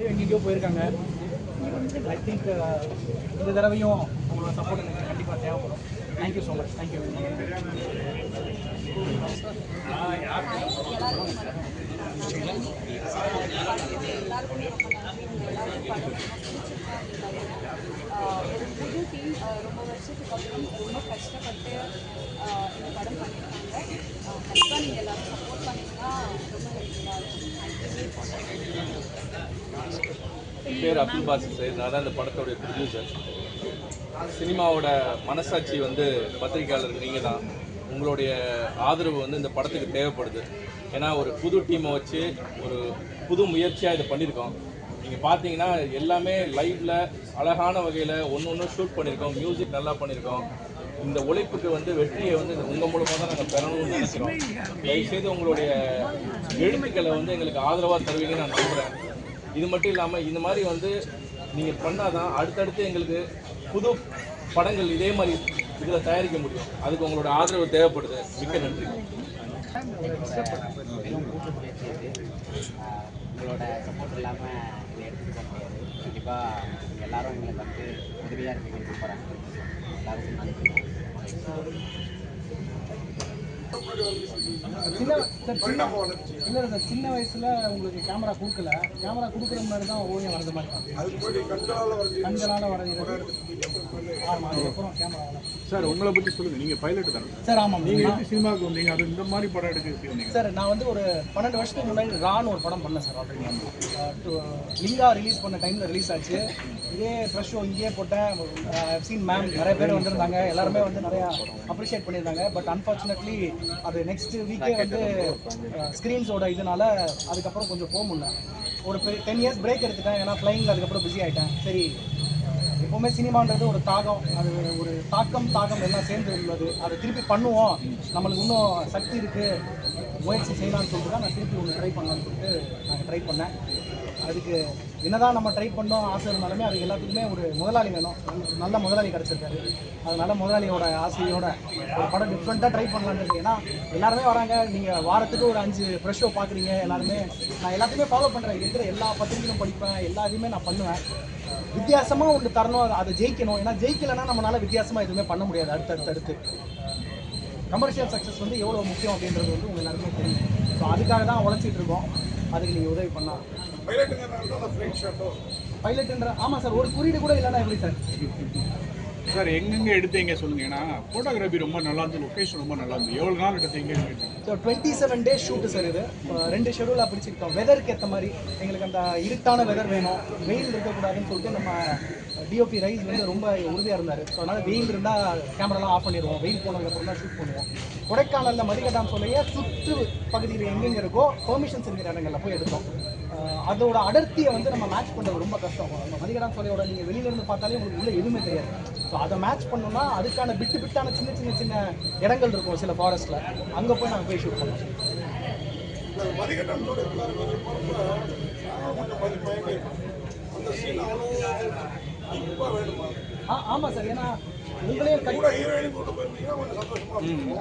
எங்கேயோ போயிருக்காங்க. I think இந்த தடவையும் உங்களோட சப்போர்ட் எனக்கு கண்டிப்பாக தேவைப்படும். Thank you so much. தேங்க்யூ. ஒரு புது டீம் ரொம்ப வருஷத்துக்கு அப்புறம் ரொம்ப கஷ்டப்பட்டு இந்த படம் பண்ணியிருக்காங்க. கண்டிப்பாக நீங்கள் எல்லோரும் சப்போர்ட் பண்ணிங்கன்னா ரொம்ப ஹெல்ப்ஃபுல்லாக இருக்கும். என் பேர் அப்துல் பாசித் சையத். நான் தான் இந்த படத்தோடைய ப்ரொடியூசர். சினிமாவோட மனசாட்சி பத்திரிகையாளருக்கு நீங்கள் தான். உங்களுடைய ஆதரவு இந்த படத்துக்கு தேவைப்படுது. ஏன்னா ஒரு புது டீமை வச்சு ஒரு புது முயற்சியாக இதை பண்ணியிருக்கோம். நீங்கள் பார்த்தீங்கன்னா எல்லாமே லைவில் அழகான வகையில் ஒன்று ஷூட் பண்ணியிருக்கோம். மியூசிக் நல்லா பண்ணியிருக்கோம். இந்த உழைப்புக்கு வெற்றியை உங்கள் மூலமாக தான் நாங்கள் பெறணும்னு நினைக்கிறோம். தயவுசெய்து உங்களுடைய எழுத்துக்களை எங்களுக்கு ஆதரவாக தருவீங்கன்னு நான் நம்புகிறேன். இது மட்டும் இல்லாமல் இந்த மாதிரி நீங்கள் பண்ணாதான் அடுத்தடுத்து எங்களுக்கு புது படங்கள் இதே மாதிரி இதில் தயாரிக்க முடியும். அதுக்கு உங்களோட ஆதரவு தேவைப்படுது. மிக்க நன்றி. உங்களோட சப்போர்ட் இல்லாமல் இதை எடுத்துகிட்டு போக முடியாது. கண்டிப்பாக எல்லாரும் எங்களுக்கு உதவியாக இருப்பீங்கன்னு போகிறாங்க. எல்லாருக்கும் நன்றி. சின்ன வயசுல உங்களுக்கு கேமரா கொடுக்கல. கேமரா கொடுக்குற முன்னாடி தான் ஓவியம் வர்றது மாதிரி கண்களால் வரைகிறது. அதுக்கப்புறம் கேமரா சார் உங்களை பற்றி சொல்லுங்கள். நீங்கள் பைலட் தானே சார்? ஆமாம். நீங்கள் எப்படி சினிமாவுக்கு வந்தீங்க? அது இந்த மாதிரி படம் எடுக்க வந்தீங்க சார்? நான் ஒரு 12 வருஷத்துக்கு முன்னாடி ரான்னு ஒரு படம் பண்ணேன் சார். ஆல்ரெடி லிங்கா ரிலீஸ் பண்ண டைமில் ரிலீஸ் ஆச்சு. இதே ஃப்ரெஷ் ஷோ இங்கேயே போட்டேன். சீன் மேம் நிறைய பேர் வந்திருந்தாங்க. எல்லாருமே நிறையா அப்ரிஷியேட் பண்ணியிருந்தாங்க. பட் அன்ஃபார்ச்சுனேட்லி அது நெக்ஸ்ட் வீக்கே ஸ்க்ரீன்ஸோட இதனால அதுக்கப்புறம் கொஞ்சம் போக முடியல. ஒரு 10 இயர்ஸ் பிரேக் எடுத்துட்டேன். ஏன்னா ஃப்ளைங்கில் அதுக்கப்புறம் பிஸி ஆகிட்டேன். சரி, எப்போவுமே சினிமான்றது ஒரு தாகம், அது ஒரு தாகம் எல்லாம் சேர்ந்து உள்ளது. அதை திருப்பி பண்ணுவோம், நம்மளுக்கு இன்னும் சக்தி இருக்குது, முயற்சி செய்யலாம்னு சொல்லிட்டு தான் நான் திருப்பி ஒன்று ட்ரை பண்ணலான்னு சொல்லிட்டு நாங்கள் ட்ரை பண்ணேன். அதுக்கு என்னதான் நம்ம ட்ரை பண்ணோம் ஆசை இருந்தாலுமே அதுக்கு எல்லாத்துக்குமே ஒரு முதலாளி வேணும். நல்ல முதலாளி கிடச்சிருக்காரு. அதனால் முதலாளியோட ஆசையோட ஒரு படம் டிஃப்ரெண்ட்டாக ட்ரை பண்ணலான்றது. ஏன்னா எல்லாருமே வராங்க, நீங்கள் வாரத்துக்கு ஒரு 5 ஃப்ரெஷ் ஷோ பார்க்குறீங்க. எல்லாருமே நான் எல்லாத்தையுமே ஃபாலோ பண்ணுறேன். இருக்கிற எல்லா பத்திரிகைகளும் படிப்பேன், எல்லா இதுவுமே நான் பண்ணுவேன். வித்தியாசமாக ஒன்று தரணும், அதை ஜெயிக்கணும். ஏன்னா ஜெயிக்கலைன்னா நம்மளால் வித்தியாசமாக எதுவுமே பண்ண முடியாது. அடுத்தடுத்து கமர்ஷியல் சக்ஸஸ் எவ்வளோ முக்கியம் அப்படின்றது உங்கள் எல்லாருமே தெரியும். ஸோ அதுக்காக தான் உழைச்சிட்டு இருக்கோம். அதுக்கு நீங்கள் உதவி பண்ணலாம். பைலட்டுன்ற ஆமாம் சார். ஒரு குறியீடு கூட இல்லைன்னா எப்படி சார்? சார் எங்கெங்கே எடுத்தீங்க சொல்லுங்கள். ஏன்னா ஃபோட்டோகிராஃபி ரொம்ப நல்லா இருந்துச்சு, லொக்கேஷன் ரொம்ப நல்லா இருந்துச்சு. எவ்வளோ நாள் எடுத்தீங்க? So 27 days shoot sir. இது 2 ஷெடியூலாக பிடிச்சிக்கிட்டோம். வெதருக்கு ஏற்ற மாதிரி எங்களுக்கு அந்த இருட்டான வெதர் வேணும், வெயில் இருக்கக்கூடாதுன்னு சொல்லிட்டு நம்ம டிஓபி ரைஸ் ரொம்ப உறுதியாக இருந்தார். ஸோ அதனால் வெயில் இருந்தால் கேமராலாம் ஆஃப் பண்ணிடுவோம். வெயில் போனதுக்கப்புறம் தான் ஷூட் பண்ணுவோம். கொடைக்கானலில் மதிகட்டான் சொல்லையே சுற்று பகுதியில் எங்கெங்கே இருக்கோ பெர்மிஷன்ஸ் இருக்கிற இடங்களில் போய் எடுத்தோம். அதோட அடர்த்தியை நம்ம மேட்ச் பண்ணுறது ரொம்ப கஷ்டம். நம்ம மதிகடான் சோலையோட நீங்கள் வெளியிலேருந்து பார்த்தாலே உங்களுக்கு உள்ளே எதுவுமே தெரியாது. ஸோ அதை மேட்ச் பண்ணோம்னா அதுக்கான பிட்டான சின்ன இடங்கள் இருக்கும் சில ஃபாரஸ்ட்டில். அங்கே போய் நாங்கள் போய் ஷூட் பண்ணுவோம். ஆமாம் சார். ஏன்னா உங்களையும்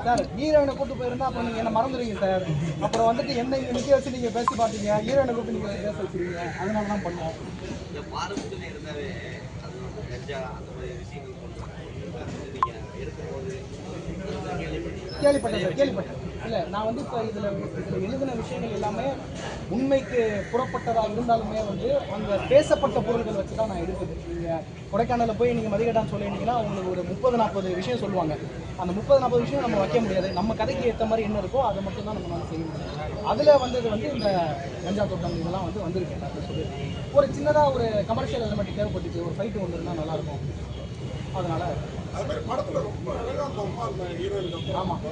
சார் ஹீரோயினை கூப்பிட்டு போயிருந்தா அப்புறம் நீங்கள் என்ன மறந்துடுவீங்க சார். அப்புறம் என்ன இங்கே நிற்க வச்சு நீங்கள் பேசி பார்த்தீங்க, ஹீரோயினை கூப்பிட்டு நீங்கள் பேச வச்சுருவீங்க. அதனால தான் பண்ணுவோம். கேள்விப்பட்டேன். இல்லை நான் இப்போ இதில் எழுதின விஷயங்கள் எல்லாமே உண்மைக்கு புறப்பட்டதாக இருந்தாலுமே அங்கே பேசப்பட்ட பொருள்கள் வச்சு தான் நான் எடுக்குது. நீங்கள் கொடைக்கானலில் போய் நீங்கள் மதிகட்டான்னு சொல்லிட்டீங்கன்னா உங்களுக்கு ஒரு 30-40 விஷயம் சொல்லுவாங்க. அந்த 30-40 விஷயம் நம்ம வைக்க முடியாது. நம்ம கதைக்கு ஏற்ற மாதிரி என்ன இருக்கோ அதை மட்டும் தான் நம்மளால் செய்ய முடியும். அதில் வந்தது இந்த கஞ்சா தோட்டம் இதெல்லாம் வந்திருக்கு. நான் சொல்லி ஒரு சின்னதாக ஒரு கமர்ஷியல் எலிமெண்ட் தேவைப்பட்டுச்சு. ஒரு ஃபைட்டு ஒன்று இருந்தால் நல்லாயிருக்கும். அதனால ஆமாம்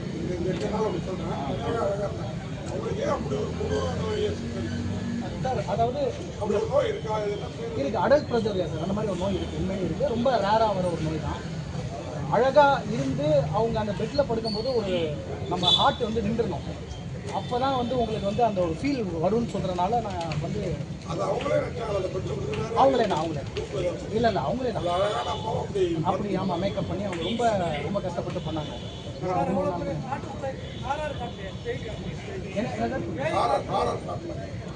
சார். அதாவது இருக்கு அடல்ட் ப்ரெஷர் சார். அந்த மாதிரி ஒரு நோய் இருக்குது, உண்மையிலே இருக்குது. ரொம்ப ரேராக வர ஒரு நோய் தான். அழகாக இருந்து அவங்க அந்த பெட்டில் படுக்கும்போது ஒரு நம்ம ஹார்ட் நின்றுடணும். அப்போ தான் உங்களுக்கு அந்த ஒரு ஃபீல் வரும்னு சொல்கிறனால நான் அவங்களே இல்லை அவங்களே தான் அப்படி. ஆமாம், மேக்கப் பண்ணி அவங்க ரொம்ப ரொம்ப கஷ்டப்பட்டு பண்ணாங்க.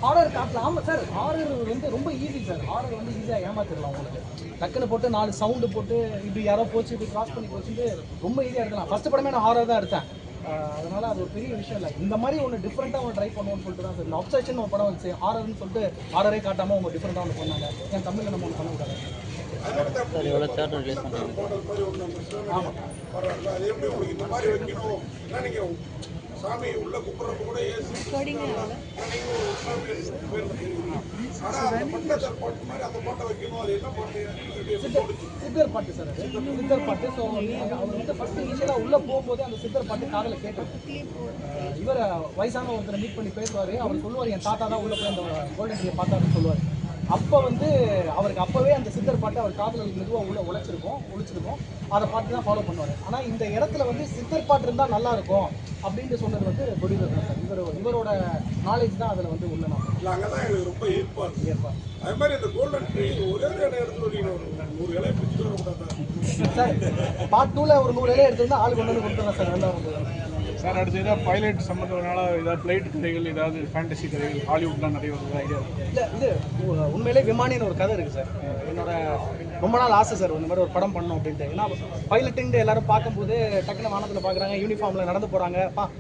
ஹாரர் காட்டலாம். ஆமாம் சார், ஹாரர் வந்து ரொம்ப ஈஸி சார். ஹாரர் வந்து ஈஸியாக ஏமாத்திடலாம் உங்களுக்கு. டக்குன்னு போட்டு 4 சவுண்டு போட்டு இப்படி யாரோ போச்சு இப்படி கிராஸ் பண்ணி போச்சுட்டு ரொம்ப ஈஸியாக எடுக்கலாம். ஃபஸ்ட்டு படமே நான் ஹாரர் தான் எடுத்தேன். அதனால அது ஒரு பெரிய விஷயம் இல்லை. இந்த மாதிரி ஒன்று டிஃப்ரெண்ட்டாக ஒன்று ட்ரை பண்ணுவோம்னு சொல்லிட்டு தான் சார் இந்த அப்செஷன் ஒரு படம் வச்சு ஹாரர்னு சொல்லிட்டு ஹாரரே காட்டாமல் அவங்க டிஃப்ரெண்ட்டாக ஒன்று பண்ணாங்க. என் தமிழில் நம்ம ஒன்று பண்ண கூடாது. சார் எவ்வளோ தேட்டர் ரிலீஸ் பண்ணுறாங்க? ஆமாம் சாமி உள்ள கும்பிட்றப்ப கூட சித்தர் பாட்டு சார், அது சித்தர் பாட்டு. ஸோ அவர் வந்து ஃபர்ஸ்ட் இனிஷியலாக உள்ளே போகும்போதே அந்த சித்தர் பாட்டு காதில் கேட்டிருக்கு. இவர் வயசான ஒருத்தரை மீட் பண்ணி பேசுவார். அவர் சொல்லுவார் என் தாத்தா தான் உள்ளே போய் அந்த கோல்டன் ட்ரீயை பார்த்தாருன்னு சொல்லுவார். அப்போ வந்து அவருக்கு அப்போவே அந்த சித்தர் பாட்டு அவர் காதில் மெதுவாக ஒழிச்சிருக்கும். அதை பார்த்து தான் ஃபாலோ பண்ணுவார். ஆனால் இந்த இடத்துல வந்து சித்தர் பாட்டு இருந்தால் நல்லாயிருக்கும் அப்படின்ட்டு சொன்னது வந்து ப்ரொடியூசர் தான் சார். இவரோட நாலேஜ் தான் அதில் வந்து உள்ள நான் அங்கே தான் எங்களுக்கு ரொம்ப ஈர்ப்பாக அது மாதிரி இந்த கோல்டன் ட்ரீ ஒரே இடத்துல ஒரு 100 இலையை பிடிச்சிட்டு வரக்கூடாது சார். பார்ட் 2ல் ஒரு 100 இலையை எடுத்துருந்தா ஆள் கொண்டு வந்து கொடுத்துருவேன் சார். நல்லா இருக்கும் சார். அடுத்து ஏதாவது பைலட் சம்மந்தனால ஏதாவது ஃப்ளைட் கதைகள், ஏதாவது ஃபேண்டசி கதைகள் ஹாலிவுட்லாம் நிறைய ஒரு ஐடியா இருக்குது. இல்லை, இது உண்மையிலே விமானின்னு ஒரு கதை இருக்குது சார். என்னோட ரொம்ப நாள் ஆசை சார் இந்த மாதிரி ஒரு படம் பண்ணணும் அப்படின்ட்டு. ஏன்னா பைலட்டுன்ட்டு எல்லாரும் பார்க்கும்போது டக்குன்னு வானத்தில் பார்க்குறாங்க, யூனிஃபார்மில் நடந்து போகிறாங்க,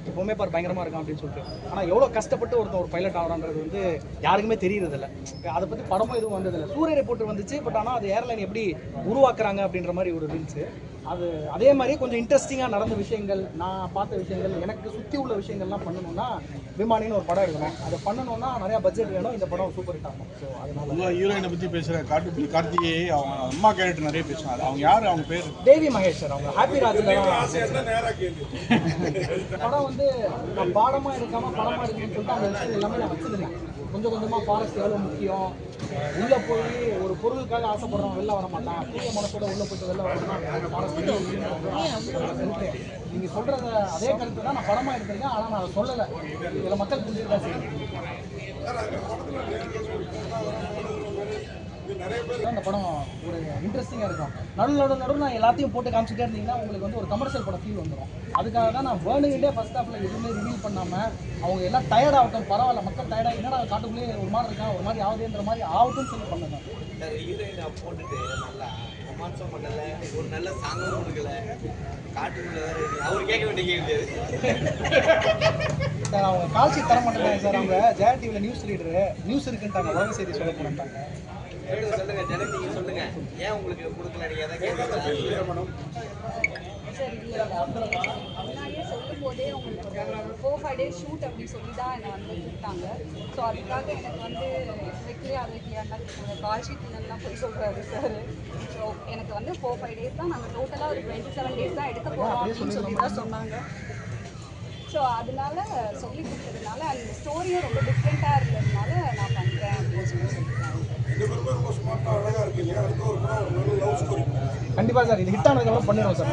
எப்போவுமே பார் பயங்கரமாக இருக்கான் அப்படின்னு சொல்லிட்டு. ஆனால் எவ்வளோ கஷ்டப்பட்டு ஒரு பைலட் ஆகிறான்றது வந்து யாருக்குமே தெரியறதில்ல. அதை பற்றி படமும் எதுவும் வந்ததில்லை. சூரிய ரிப்போர்ட்டர் வந்துச்சு. பட் ஆனால் அது ஏர்லைன் எப்படி உருவாக்குறாங்க அப்படின்ற மாதிரி ஒரு ரீல்ஸு. அது அதே மாதிரி கொஞ்சம் இன்ட்ரெஸ்டிங்காக நடந்த விஷயங்கள், நான் பார்த்த விஷயங்கள், எனக்கு சுற்றி உள்ள விஷயங்கள்லாம் பண்ணணும்னா விமானின்னு ஒரு படம் எடுக்கணும். அதை பண்ணணும்னா நிறையா பட்ஜெட் வேணும். இந்த படம் சூப்பர் ஹிட் ஆகும். ஸோ அதனால ஹீரோயினை பற்றி பேசுகிற காட்டுப்புலி கார்த்திகேயை அவங்க அம்மா கேரக்டர் நிறைய பேசுவாங்க. அவங்க யார்? அவங்க பேர் தேவி மகேஷ் சார். அவங்க ஹாப்பி ராஜில் நேராக கேள்வி படம் வந்து நான் பாடமாக எடுக்காமல் படமாக இருக்குன்னு சொல்லிட்டு அந்த விஷயம் எல்லாமே நான் வச்சுருந்தேன். கொஞ்சம் கொஞ்சமாக ஃபாரஸ்ட் எவ்வளோ முக்கியம், உள்ளே போய் ஒரு பொருளுக்காக ஆசைப்படுறோம், வெளில வர மாட்டான், புதிய மனசோட உள்ளே போய்ட்டு வெளில வரணும். ஃபாரஸ்ட் நீங்கள் சொல்கிறத அதே கருத்து தான் நான் படமாக எடுத்திருக்கேன். ஆனால் நான் அதை சொல்லலை. இதில் மக்கள் புரிஞ்சுட்டு தான் செய்யணும். அந்த படம் ஒரு இன்ட்ரெஸ்டிங்காக இருக்கும். நடுவில் நான் எல்லாத்தையும் போட்டு காமிச்சிட்டே இருந்தீங்கன்னா உங்களுக்கு வந்து ஒரு கமர்ஷியல் படம் ஃபீல் வந்துடும். அதுக்காக தான் நான் வேணுகிட்டே ஃபர்ஸ்ட் ஹாஃபில் எதுவுமே ரிவீல் பண்ணாமல் அவங்க எல்லாம் டயர்ட் ஆகட்டும், பரவாயில்ல மக்கள் டயர்டாக என்னடா காட்டுக்குள்ளேயே ஒரு மாதிரி இருக்கா, ஒரு மாதிரி ஆகுதுன்ற மாதிரி ஆகட்டும்னு சொல்லி பண்ணேன். ஹீரோயினை போட்டுட்டு நல்லா ரொமான்ஸும் பண்ணல, ஒரு நல்ல சாங்கும் கொடுக்கல, காட்டுக்குள்ள அவர் கேட்க வேண்டிய கேள்வி சார். அவங்க கால்ஷீட் தர மாட்டேங்கிறாங்க சார். அவங்க ஜெயா டிவியில் நியூஸ் இருக்குன்ட்டாங்க, உலக செய்தி சொல்ல போனாங்க. சொல்லுங்க ஜனன், நீங்க சொல்லுங்க ஏன் உங்களுக்கு கொடுக்கல? நீங்க எதாவது கேட்க சார் இல்லை முன்னாடியே சொல்லும் போதே உங்களுக்கு 4-5 டேஸ் ஷூட் அப்படின்னு சொல்லி தான் என்னை வந்து கூப்பிட்டாங்க. ஸோ அதுக்காக எனக்கு வந்து வெற்றியா கால் ஷீட்லாம் போய் சொல்கிறாரு சார். ஸோ எனக்கு வந்து 4-5 டேஸ் தான், நாங்கள் டோட்டலாக ஒரு 27 டேஸ் தான் எடுக்க போகிறோம் அப்படின்னு சொல்லி தான் சொன்னாங்க. ஸோ அதனால சொல்லி கொடுத்ததுனால அந்த ஸ்டோரியும் ரொம்ப டிஃப்ரெண்ட்டாக இருந்ததுனால நான் பண்ணுறேன் அப்படின்னு சொல்லியிருக்காங்க. கண்டிப்பாக சார், இது ஹிட் ஆனதுக்கப்புறம் பண்ணிடுவோம் சார்.